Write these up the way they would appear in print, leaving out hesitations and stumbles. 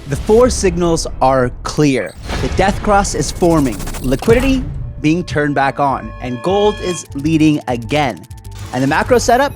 The four signals are clear. The death cross is forming, liquidity being turned back on, and gold is leading again. And the macro setup,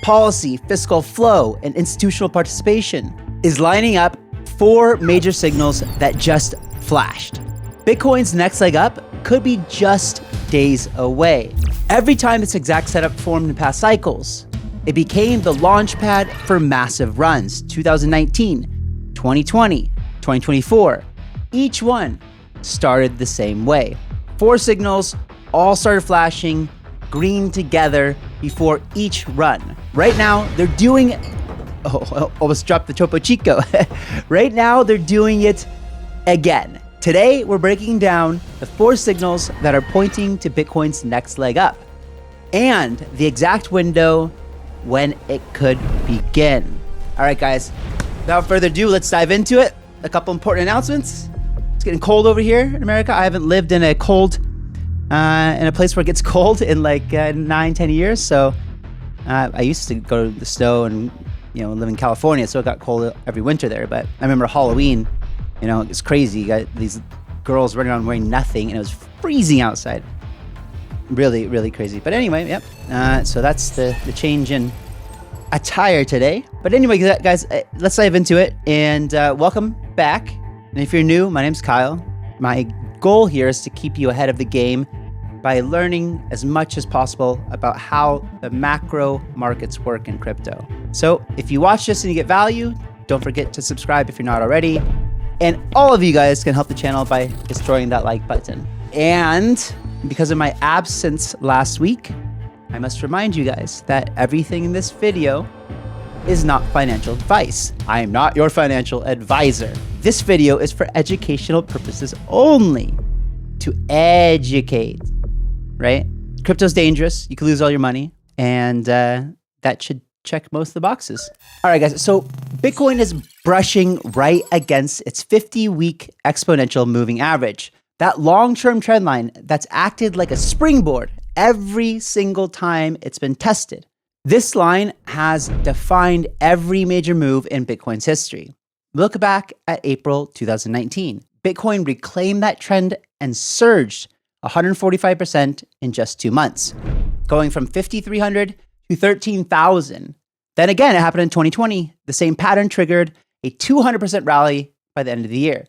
policy, fiscal flow, and institutional participation is lining up four major signals that just flashed. Bitcoin's next leg up could be just days away. Every time this exact setup formed in past cycles, it became the launch pad for massive runs. 2019, 2020, 2024. Each one started the same way. Four signals all started flashing green together before each run. Right now, they're doing almost dropped the Topo Chico. Right now, they're doing it again. Today, we're breaking down the four signals that are pointing to Bitcoin's next leg up and the exact window when it could begin. All right, guys, without further ado, let's dive into it. A couple important announcements. It's getting cold over here in America. I haven't lived in a cold, in a place where it gets cold in like 9-10 years. So I used to go to the snow and, live in California. So it got cold every winter there. But I remember Halloween, it's crazy. You got these girls running around wearing nothing and it was freezing outside. Really, really crazy. But anyway, yep. So that's the change in attire today. But anyway, guys, let's dive into it. And welcome back. And if you're new, my name's Kyle. My goal here is to keep you ahead of the game by learning as much as possible about how the macro markets work in crypto. So if you watch this and you get value, don't forget to subscribe if you're not already. And all of you guys can help the channel by destroying that like button. And because of my absence last week, I must remind you guys that everything in this video is not financial advice. I am not your financial advisor. This video is for educational purposes only, to educate, right? Crypto's dangerous. You can lose all your money, and that should check most of the boxes. All right, guys. So Bitcoin is brushing right against its 50-week exponential moving average. That long-term trend line that's acted like a springboard every single time it's been tested. This line has defined every major move in Bitcoin's history. Look back at April 2019. Bitcoin reclaimed that trend and surged 145% in just 2 months, going from 5,300 to 13,000. Then again, it happened in 2020. The same pattern triggered a 200% rally by the end of the year.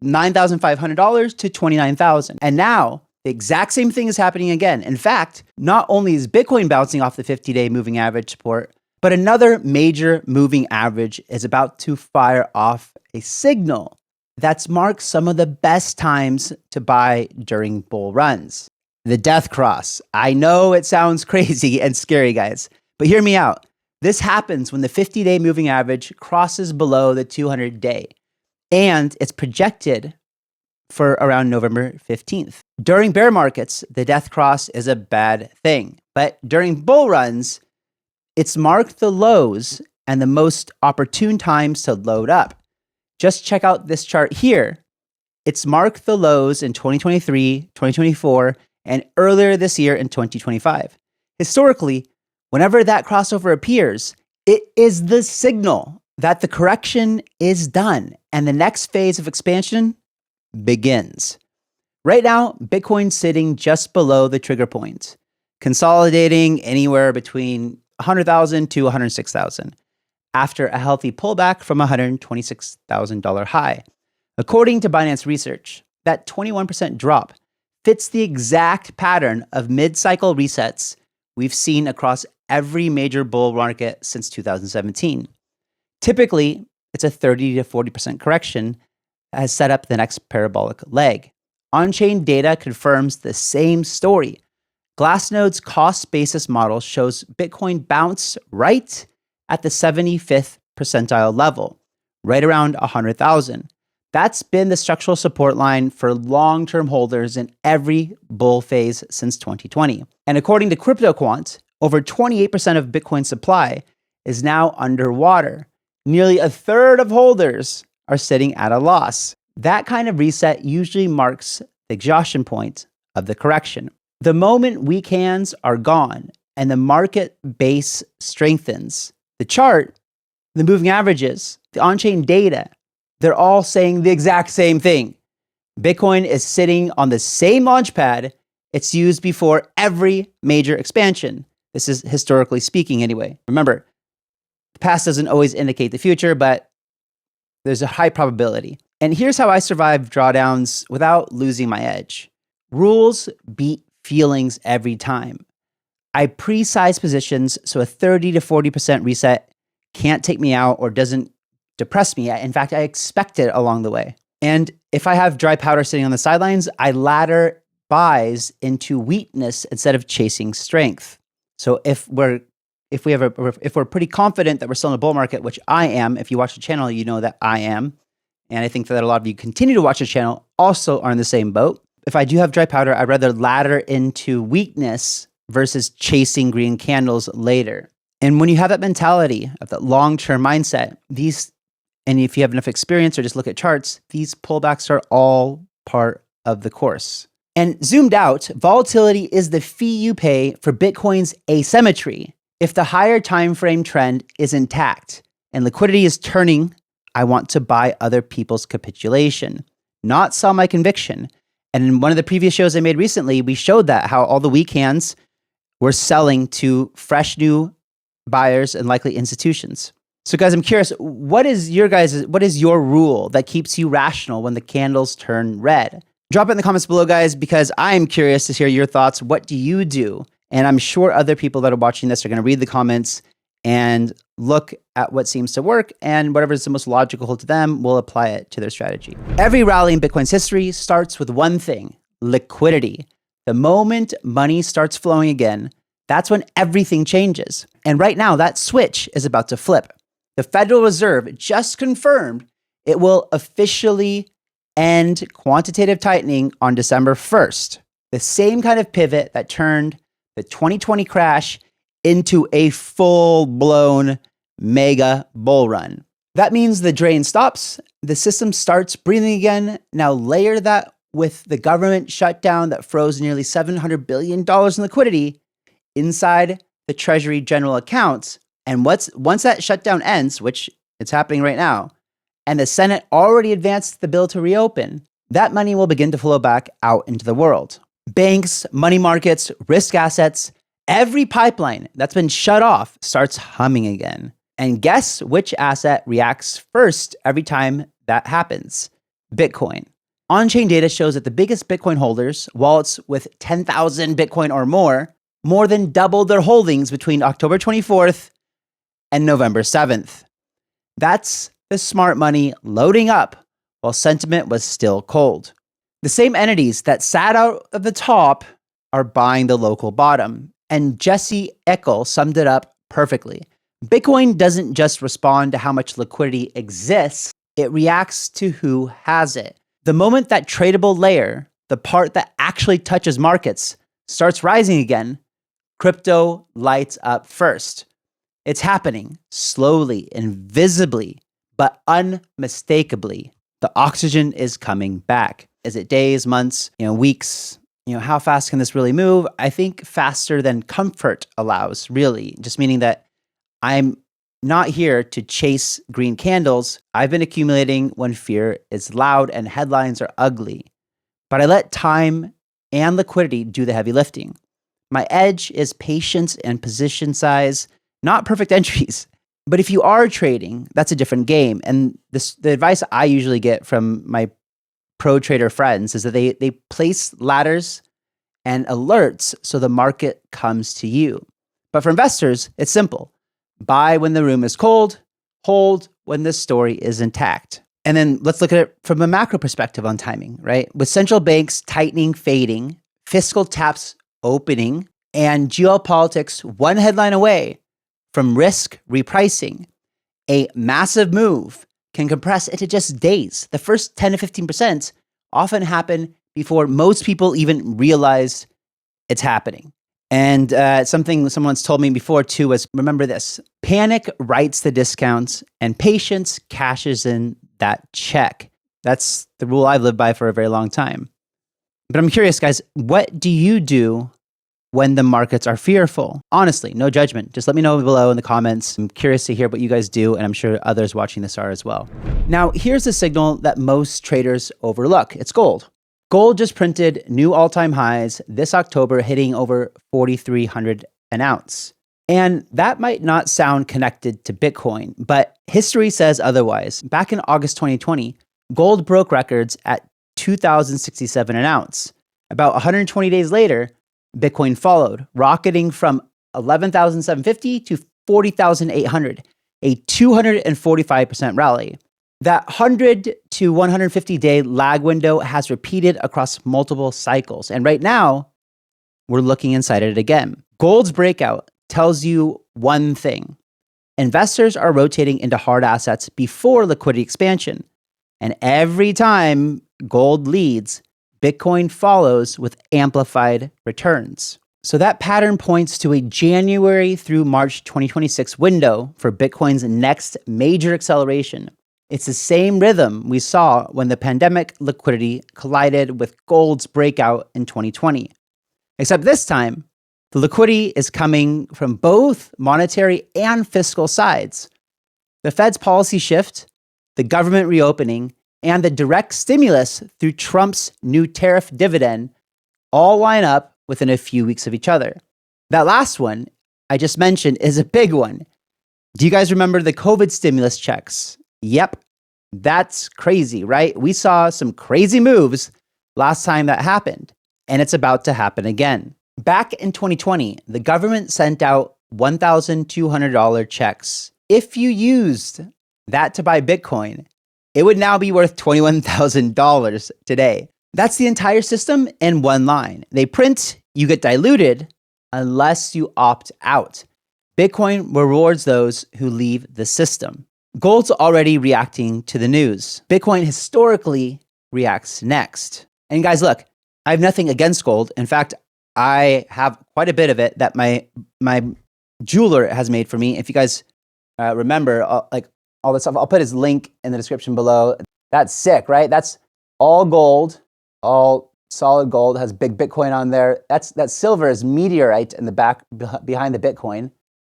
$9,500 to $29,000. And now the exact same thing is happening again. In fact, not only is Bitcoin bouncing off the 50-day moving average support, but another major moving average is about to fire off a signal that's marked some of the best times to buy during bull runs. The death cross. I know it sounds crazy and scary, guys, but hear me out. This happens when the 50-day moving average crosses below the 200-day, and it's projected for around November 15th. During bear markets, the death cross is a bad thing, but during bull runs, it's marked the lows and the most opportune times to load up. Just check out this chart here. It's marked the lows in 2023, 2024, and earlier this year in 2025. Historically, whenever that crossover appears, it is the signal that the correction is done and the next phase of expansion begins. Right now, Bitcoin's sitting just below the trigger point, consolidating anywhere between 100,000 to 106,000 after a healthy pullback from a $126,000 high. According to Binance research, that 21% drop fits the exact pattern of mid-cycle resets we've seen across every major bull market since 2017. Typically, it's a 30 to 40% correction that has set up the next parabolic leg. On-chain data confirms the same story. Glassnode's cost basis model shows Bitcoin bounce right at the 75th percentile level, right around 100,000. That's been the structural support line for long-term holders in every bull phase since 2020. And according to CryptoQuant, over 28% of Bitcoin supply is now underwater. Nearly a third of holders are sitting at a loss. That kind of reset usually marks the exhaustion point of the correction. The moment weak hands are gone and the market base strengthens, the chart, the moving averages, the on-chain data, they're all saying the exact same thing. Bitcoin is sitting on the same launchpad it's used before every major expansion. This is historically speaking anyway. Remember, the past doesn't always indicate the future, but there's a high probability. And here's how I survive drawdowns without losing my edge. Rules beat feelings every time. I pre-size positions so a 30 to 40% reset can't take me out or doesn't depress me. In fact, I expect it along the way. And if I have dry powder sitting on the sidelines, I ladder buys into weakness instead of chasing strength. So if we're pretty confident that we're still in a bull market, which I am, if you watch the channel, you know that I am. And I think that a lot of you continue to watch the channel also are in the same boat. If I do have dry powder, I'd rather ladder into weakness versus chasing green candles later. And when you have that mentality of that long-term mindset, and if you have enough experience or just look at charts, these pullbacks are all part of the course. And zoomed out, volatility is the fee you pay for Bitcoin's asymmetry. If the higher time frame trend is intact and liquidity is turning, I want to buy other people's capitulation, not sell my conviction. And in one of the previous shows I made recently, we showed that how all the weak hands were selling to fresh new buyers and likely institutions. So guys, I'm curious, what is your rule that keeps you rational when the candles turn red? Drop it in the comments below, guys, because I'm curious to hear your thoughts. What do you do? And I'm sure other people that are watching this are going to read the comments and look at what seems to work, and whatever is the most logical to them will apply it to their strategy. Every rally in Bitcoin's history starts with one thing: liquidity. The moment money starts flowing again, that's when everything changes. And right now, that switch is about to flip. The Federal Reserve just confirmed it will officially end quantitative tightening on December 1st. The same kind of pivot that turned the 2020 crash into a full-blown mega bull run. That means the drain stops, the system starts breathing again. Now layer that with the government shutdown that froze nearly $700 billion in liquidity inside the Treasury general accounts. And once that shutdown ends, which it's happening right now, and the Senate already advanced the bill to reopen, that money will begin to flow back out into the world. Banks, money markets, risk assets, every pipeline that's been shut off starts humming again. And guess which asset reacts first every time that happens? Bitcoin. On-chain data shows that the biggest Bitcoin holders, wallets with 10,000 Bitcoin or more than doubled their holdings between October 24th and November 7th. That's the smart money loading up while sentiment was still cold. The same entities that sat out of the top are buying the local bottom. And Jesse Eckel summed it up perfectly. Bitcoin doesn't just respond to how much liquidity exists, it reacts to who has it. The moment that tradable layer, the part that actually touches markets, starts rising again, crypto lights up first. It's happening slowly, invisibly, but unmistakably. The oxygen is coming back. Is it days, months, weeks? How fast can this really move? I think faster than comfort allows, really. Just meaning that I'm not here to chase green candles. I've been accumulating when fear is loud and headlines are ugly. But I let time and liquidity do the heavy lifting. My edge is patience and position size, not perfect entries. But if you are trading, that's a different game. And the advice I usually get from my pro trader friends is that they place ladders and alerts so the market comes to you. But for investors, it's simple. Buy when the room is cold, hold when the story is intact. And then let's look at it from a macro perspective on timing, right? With central banks tightening, fading, fiscal taps opening, and geopolitics one headline away from risk repricing, a massive move can compress into just days. The first 10 to 15% often happen before most people even realize it's happening. And something someone's told me before too was, remember this: panic writes the discounts and patience cashes in that check. That's the rule I've lived by for a very long time. But I'm curious, guys, what do you do when the markets are fearful? Honestly, no judgment. Just let me know below in the comments. I'm curious to hear what you guys do, and I'm sure others watching this are as well. Now, here's a signal that most traders overlook. It's gold. Gold just printed new all-time highs this October, hitting over 4,300 an ounce. And that might not sound connected to Bitcoin, but history says otherwise. Back in August 2020, gold broke records at 2,067 an ounce. About 120 days later, Bitcoin followed, rocketing from 11,750 to 40,800, a 245% rally. That 100 to 150 day lag window has repeated across multiple cycles. And right now, we're looking inside it again. Gold's breakout tells you one thing. Investors are rotating into hard assets before liquidity expansion. And every time gold leads, Bitcoin follows with amplified returns. So that pattern points to a January through March 2026 window for Bitcoin's next major acceleration. It's the same rhythm we saw when the pandemic liquidity collided with gold's breakout in 2020. Except this time, the liquidity is coming from both monetary and fiscal sides. The Fed's policy shift, the government reopening, and the direct stimulus through Trump's new tariff dividend all line up within a few weeks of each other. That last one I just mentioned is a big one. Do you guys remember the COVID stimulus checks? Yep, that's crazy, right? We saw some crazy moves last time that happened, and it's about to happen again. Back in 2020, the government sent out $1,200 checks. If you used that to buy Bitcoin, it would now be worth $21,000 today. That's the entire system in one line. They print, you get diluted unless you opt out. Bitcoin rewards those who leave the system. Gold's already reacting to the news. Bitcoin historically reacts next. And guys, look, I have nothing against gold. In fact, I have quite a bit of it that my jeweler has made for me. If you guys remember, all this stuff, I'll put his link in the description below. That's sick, right? That's all gold, all solid gold, has big Bitcoin on there. That silver is meteorite in the back behind the Bitcoin.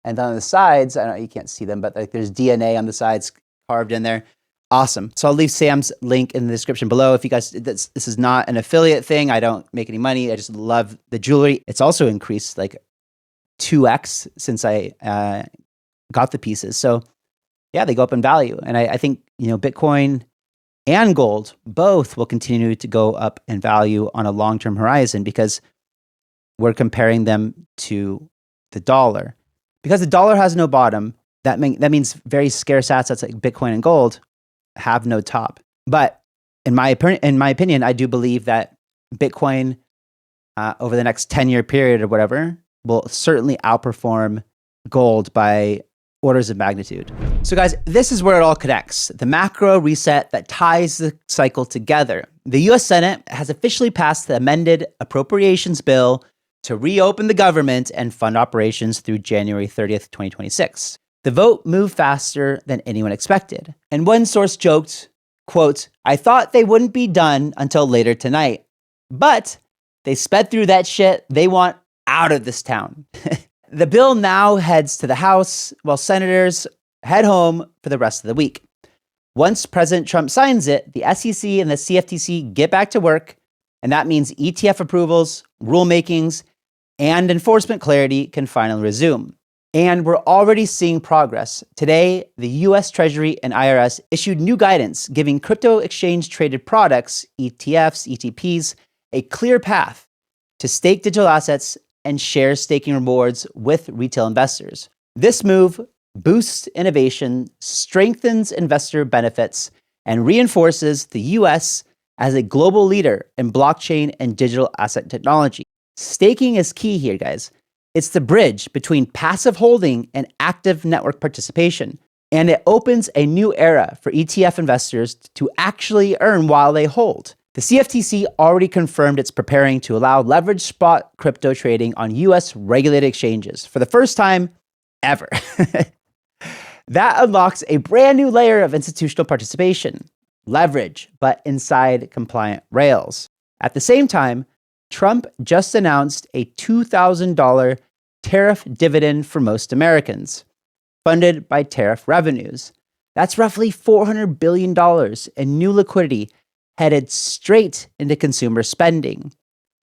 And then on the sides, I don't know, you can't see them, but like there's DNA on the sides carved in there. Awesome. So I'll leave Sam's link in the description below. If you guys, this is not an affiliate thing. I don't make any money. I just love the jewelry. It's also increased like 2x since I got the pieces. So yeah, they go up in value. And I think, Bitcoin and gold both will continue to go up in value on a long-term horizon because we're comparing them to the dollar. Because the dollar has no bottom, that means very scarce assets like Bitcoin and gold have no top. But in my opinion, I do believe that Bitcoin over the next 10-year period or whatever will certainly outperform gold by orders of magnitude. So guys, this is where it all connects. The macro reset that ties the cycle together. The US Senate has officially passed the amended appropriations bill to reopen the government and fund operations through January 30th, 2026. The vote moved faster than anyone expected. And one source joked, quote, "I thought they wouldn't be done until later tonight, but they sped through that shit. They want out of this town." The bill now heads to the House while senators head home for the rest of the week. Once President Trump signs it, the SEC and the CFTC get back to work, and that means ETF approvals, rulemakings, and enforcement clarity can finally resume. And we're already seeing progress. Today, the US Treasury and IRS issued new guidance giving crypto exchange traded products, ETFs, ETPs, a clear path to stake digital assets and share staking rewards with retail investors. This move boosts innovation, strengthens investor benefits, and reinforces the US as a global leader in blockchain and digital asset technology. Staking is key here, guys. It's the bridge between passive holding and active network participation, and it opens a new era for ETF investors to actually earn while they hold. The CFTC already confirmed it's preparing to allow leveraged spot crypto trading on US regulated exchanges for the first time ever. That unlocks a brand new layer of institutional participation, leverage, but inside compliant rails. At the same time, Trump just announced a $2,000 tariff dividend for most Americans, funded by tariff revenues. That's roughly $400 billion in new liquidity headed straight into consumer spending.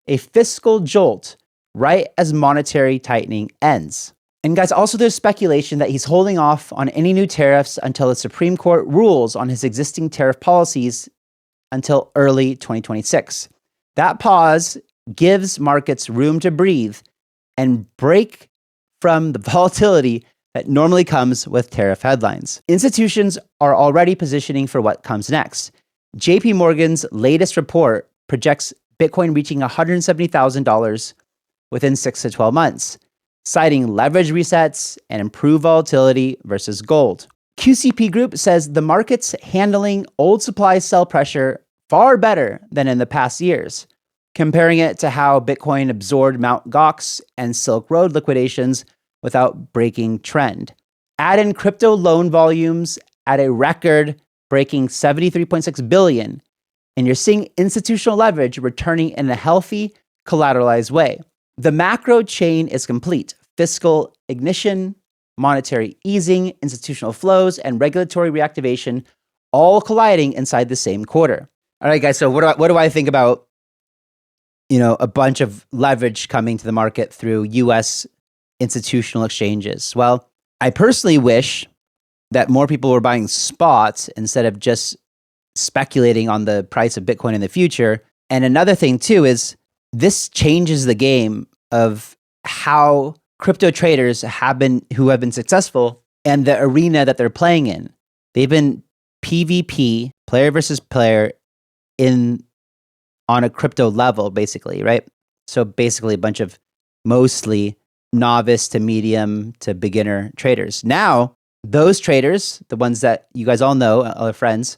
A fiscal jolt right as monetary tightening ends. And guys, also there's speculation that he's holding off on any new tariffs until the Supreme Court rules on his existing tariff policies until early 2026. That pause gives markets room to breathe and break from the volatility that normally comes with tariff headlines. Institutions are already positioning for what comes next. JP Morgan's latest report projects Bitcoin reaching $170,000 within 6 to 12 months, citing leverage resets and improved volatility versus gold. QCP Group says the market's handling old supply sell pressure far better than in the past years, comparing it to how Bitcoin absorbed Mt. Gox and Silk Road liquidations without breaking trend. Add in crypto loan volumes at a record-breaking 73.6 billion, and you're seeing institutional leverage returning in a healthy, collateralized way. The macro chain is complete. Fiscal ignition, monetary easing, institutional flows, and regulatory reactivation all colliding inside the same quarter. All right, guys, so what do I think about, a bunch of leverage coming to the market through US institutional exchanges? Well, I personally wish that more people were buying spots instead of just speculating on the price of Bitcoin in the future. And another thing too is this changes the game of how crypto traders who have been successful and the arena that they're playing in. They've been PvP, player versus player, on a crypto level, basically, right? So basically a bunch of mostly novice to medium to beginner traders. Now, those traders, the ones that you guys all know, other friends,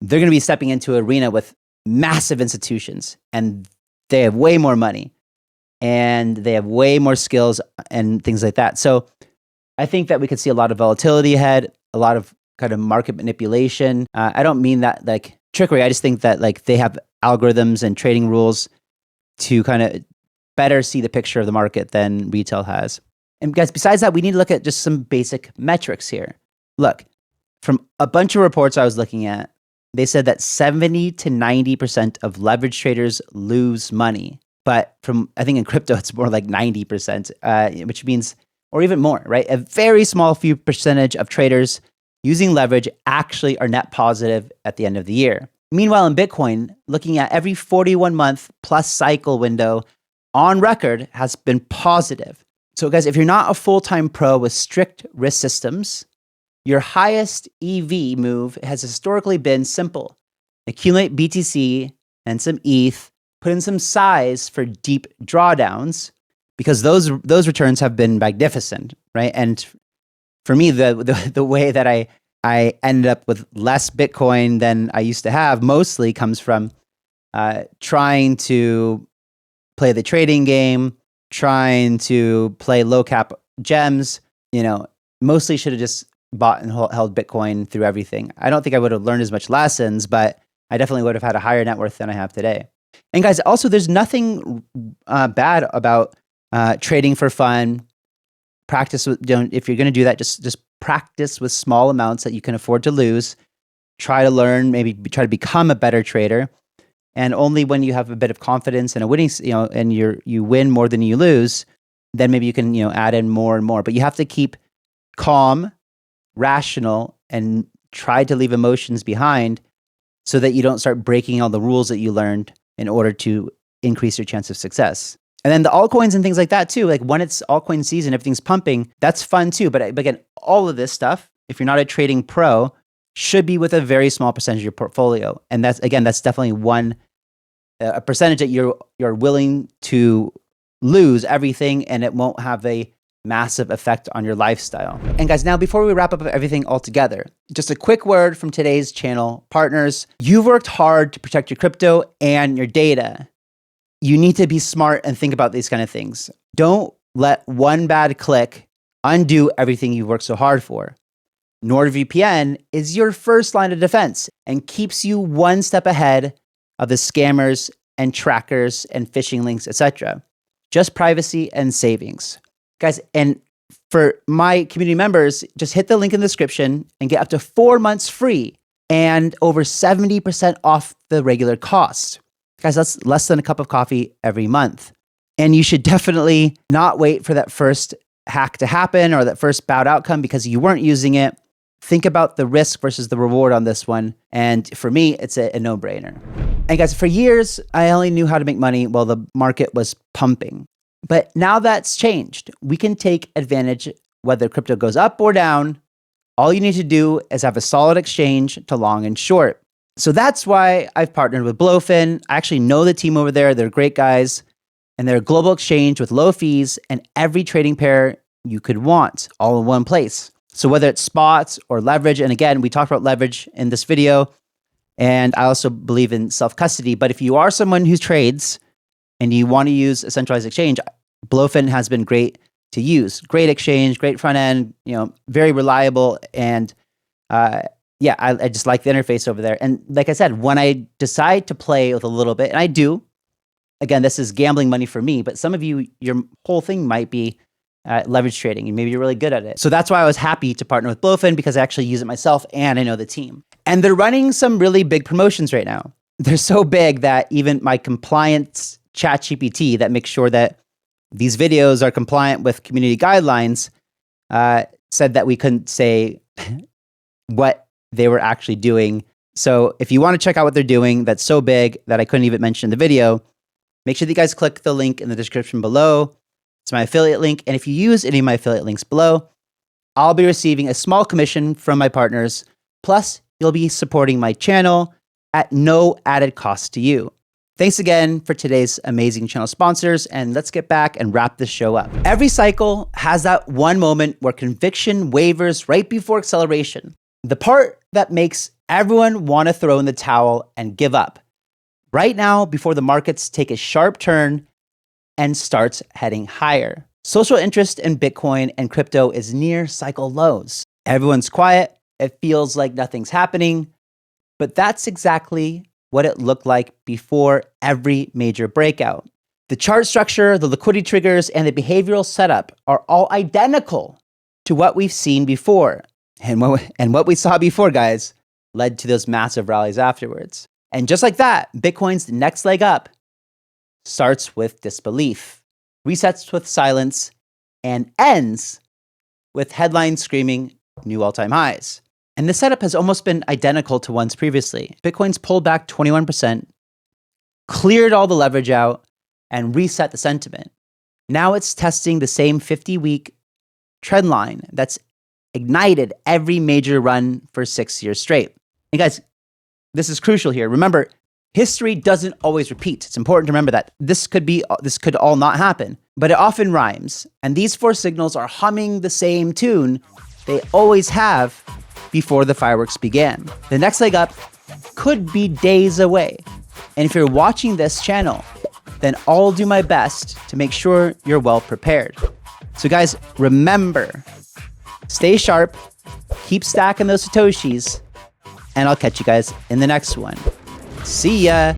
they're going to be stepping into an arena with massive institutions, and they have way more money, and they have way more skills and things like that. So I think that we could see a lot of volatility ahead, a lot of kind of market manipulation. I don't mean that like trickery. I just think that like they have algorithms and trading rules to kind of better see the picture of the market than retail has. And guys, besides that, we need to look at just some basic metrics here. Look, from a bunch of reports I was looking at, they said that 70 to 90% of leverage traders lose money. But I think in crypto, it's more like 90%, which means, or even more, right? A very small few percentage of traders using leverage actually are net positive at the end of the year. Meanwhile, in Bitcoin, looking at every 41-month plus cycle window on record has been positive. So guys, if you're not a full-time pro with strict risk systems, your highest EV move has historically been simple. Accumulate BTC and some ETH, put in some size for deep drawdowns, because those returns have been magnificent, right? And for me, the way that I ended up with less Bitcoin than I used to have mostly comes from trying to play the trading game, trying to play low cap gems. Mostly should have just bought and held Bitcoin through everything. I don't think I would have learned as much lessons, but I definitely would have had a higher net worth than I have today. And guys, also there's nothing bad about trading for fun. Practice with, if you're going to do that, just practice with small amounts that you can afford to lose. Try to learn, maybe try to become a better trader. And only when you have a bit of confidence and a winning, and you win more than you lose, then maybe you can, add in more and more. But you have to keep calm, rational, and try to leave emotions behind so that you don't start breaking all the rules that you learned in order to increase your chance of success. And then the altcoins and things like that too, like when it's altcoin season, everything's pumping, that's fun too. But again, all of this stuff, if you're not a trading pro, should be with a very small percentage of your portfolio. And that's definitely a percentage that you're willing to lose everything, and it won't have a massive effect on your lifestyle. And guys, now before we wrap up everything all together, just a quick word from today's channel partners. You've worked hard to protect your crypto and your data. You need to be smart and think about these kind of things. Don't let one bad click undo everything you've worked so hard for. NordVPN is your first line of defense and keeps you one step ahead of the scammers and trackers and phishing links, etc. Just privacy and savings. Guys, and for my community members, just hit the link in the description and get up to 4 months free and over 70% off the regular cost. Guys, that's less than a cup of coffee every month. And you should definitely not wait for that first hack to happen or that first bad outcome because you weren't using it. Think about the risk versus the reward on this one. And for me, it's a no-brainer. And guys, for years, I only knew how to make money while the market was pumping. But now that's changed. We can take advantage whether crypto goes up or down. All you need to do is have a solid exchange to long and short. So that's why I've partnered with BLOFIN. I actually know the team over there. They're great guys. And they're a global exchange with low fees and every trading pair you could want all in one place. So whether it's spots or leverage, and again, we talked about leverage in this video, and I also believe in self-custody. But if you are someone who trades and you want to use a centralized exchange, BLOFIN has been great to use. Great exchange, great front end, very reliable. And yeah, I just like the interface over there. And like I said, when I decide to play with a little bit, and I do, again, this is gambling money for me, but some of you, your whole thing might be leverage trading, and maybe you're really good at it. So that's why I was happy to partner with BLOFIN because I actually use it myself and I know the team. And they're running some really big promotions right now. They're so big that even my compliance ChatGPT that makes sure that these videos are compliant with community guidelines said that we couldn't say what they were actually doing. So if you want to check out what they're doing, that's so big that I couldn't even mention in the video, make sure that you guys click the link in the description below. It's my affiliate link. And if you use any of my affiliate links below, I'll be receiving a small commission from my partners. Plus, you'll be supporting my channel at no added cost to you. Thanks again for today's amazing channel sponsors. And let's get back and wrap this show up. Every cycle has that one moment where conviction wavers right before acceleration. The part that makes everyone want to throw in the towel and give up. Right now, before the markets take a sharp turn and starts heading higher. Social interest in Bitcoin and crypto is near cycle lows. Everyone's quiet. It feels like nothing's happening, but that's exactly what it looked like before every major breakout. The chart structure, the liquidity triggers, and the behavioral setup are all identical to what we've seen before. And what we saw before, guys, led to those massive rallies afterwards. And just like that, Bitcoin's next leg up starts with disbelief, resets with silence, and ends with headlines screaming new all-time highs. And the setup has almost been identical to ones previously. Bitcoin's pulled back 21%, cleared all the leverage out, and reset the sentiment. Now it's testing the same 50-week trend line that's ignited every major run for 6 years straight. And guys, this is crucial here. Remember, history doesn't always repeat. It's important to remember that this could all not happen, but it often rhymes. And these four signals are humming the same tune they always have before the fireworks began. The next leg up could be days away. And if you're watching this channel, then I'll do my best to make sure you're well prepared. So guys, remember, stay sharp, keep stacking those Satoshis, and I'll catch you guys in the next one. See ya.